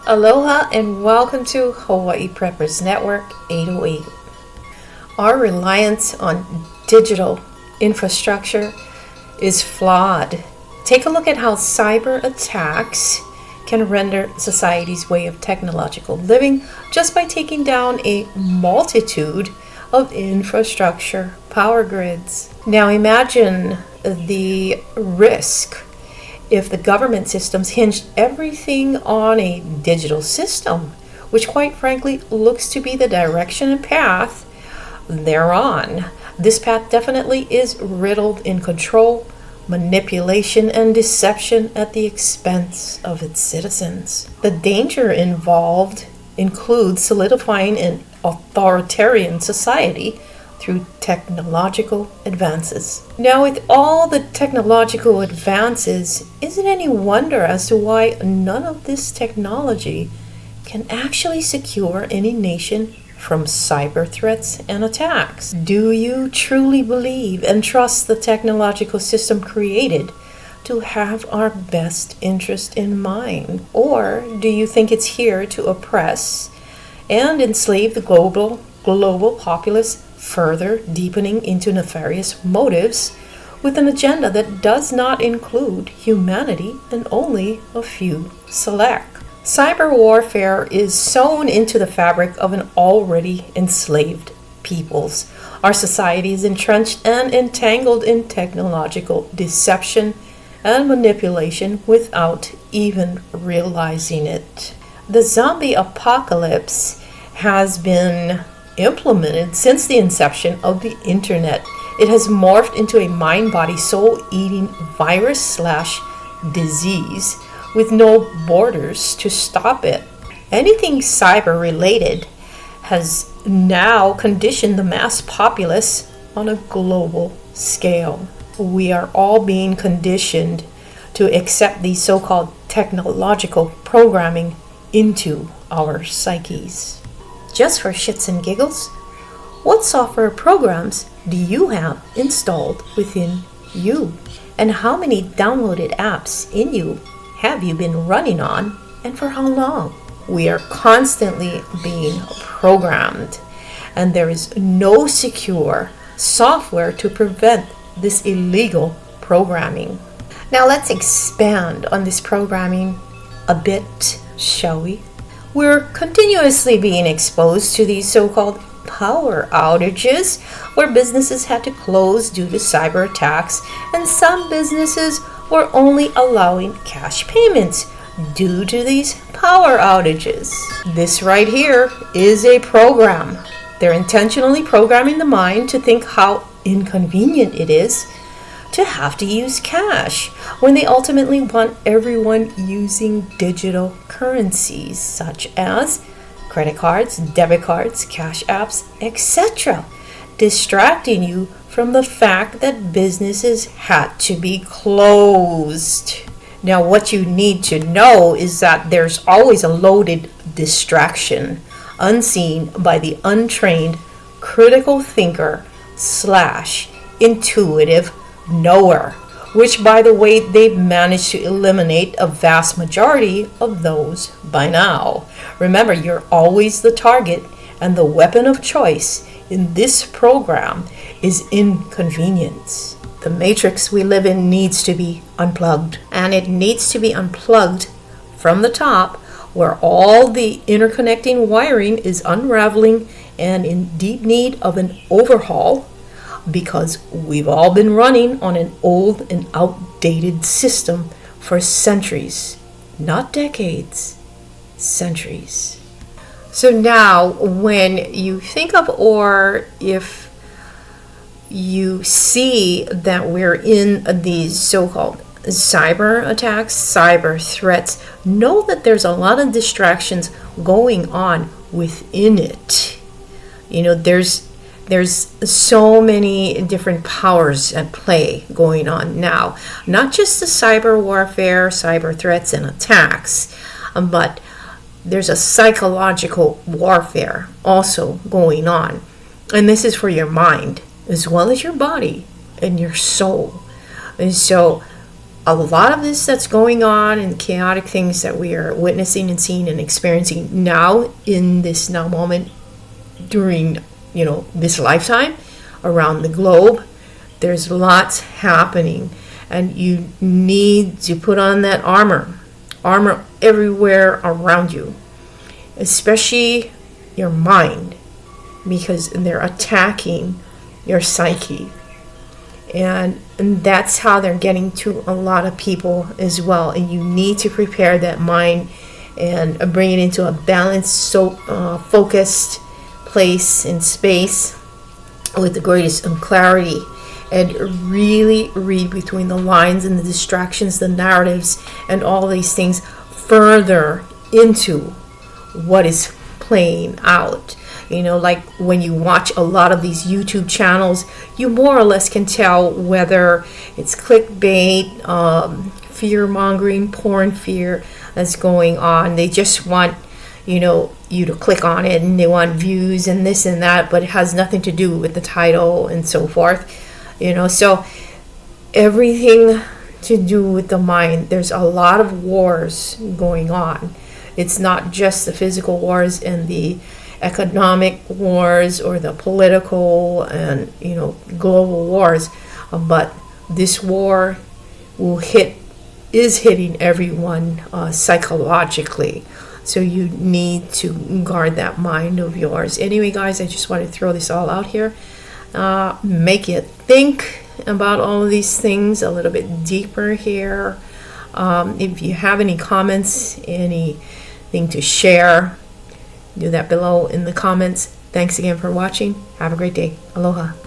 Aloha and welcome to Hawaii Preppers Network 808. Our reliance on digital infrastructure is flawed. Take a look at how cyber attacks can render society's way of technological living just by taking down a multitude of infrastructure power grids. Now imagine the risk if the government systems hinged everything on a digital system, which quite frankly looks to be the direction and path they're on. This path definitely is riddled in control, manipulation, and deception at the expense of its citizens. The danger involved includes solidifying an authoritarian society through technological advances. Now, with all the technological advances, isn't any wonder as to why none of this technology can actually secure any nation from cyber threats and attacks? Do you truly believe and trust the technological system created to have our best interest in mind? Or do you think it's here to oppress and enslave the global populace, further deepening into nefarious motives with an agenda that does not include humanity and only a few select? Cyber warfare is sewn into the fabric of an already enslaved peoples. Our society is entrenched and entangled in technological deception and manipulation without even realizing it. The zombie apocalypse has been implemented since the inception of the internet. It has morphed into a mind-body soul-eating virus/disease with no borders to stop it. Anything cyber related has now conditioned the mass populace on a global scale. We are all being conditioned to accept the so-called technological programming into our psyches. Just for shits and giggles, what software programs do you have installed within you? And how many downloaded apps in you have you been running on, and for how long? We are constantly being programmed, and there is no secure software to prevent this illegal programming. Now let's expand on this programming a bit, shall we? We're continuously being exposed to these so-called power outages where businesses had to close due to cyber attacks, and some businesses were only allowing cash payments due to these power outages. This right here is a program. They're intentionally programming the mind to think how inconvenient it is to have to use cash when they ultimately want everyone using digital currencies such as credit cards, debit cards, cash apps, etc., distracting you from the fact that businesses had to be closed. Now, what you need to know is that there's always a loaded distraction unseen by the untrained critical thinker / intuitive knower, which, by the way, they've managed to eliminate a vast majority of those by now. Remember, you're always the target, and the weapon of choice in this program is inconvenience. The matrix we live in needs to be unplugged, and it needs to be unplugged from the top, where all the interconnecting wiring is unraveling and in deep need of an overhaul, because we've all been running on an old and outdated system for centuries, not decades, centuries. So now when you think of, or if you see that we're in these so-called cyber attacks, cyber threats, know that there's a lot of distractions going on within it. You know, there's so many different powers at play going on now. Not just the cyber warfare, cyber threats and attacks, but there's a psychological warfare also going on. And this is for your mind as well as your body and your soul. And so a lot of this that's going on and chaotic things that we are witnessing and seeing and experiencing now in this now moment during, this lifetime around the globe, there's lots happening, and you need to put on that armor everywhere around you, especially your mind, because they're attacking your psyche. And that's how they're getting to a lot of people as well. And you need to prepare that mind and bring it into a balanced, focused place and space with the greatest clarity, and really read between the lines and the distractions, the narratives, and all these things further into what is playing out. Like when you watch a lot of these YouTube channels, you more or less can tell whether it's clickbait, fear-mongering, porn fear that's going on. They just want, you to click on it, and they want views and this and that, but it has nothing to do with the title and so forth. So everything to do with the mind. There's a lot of wars going on. It's not just the physical wars and the economic wars or the political and global wars, but this war is hitting everyone psychologically. So you need to guard that mind of yours. Anyway, guys, I just want to throw this all out here. Make you think about all of these things a little bit deeper here. If you have any comments, anything to share, do that below in the comments. Thanks again for watching. Have a great day. Aloha.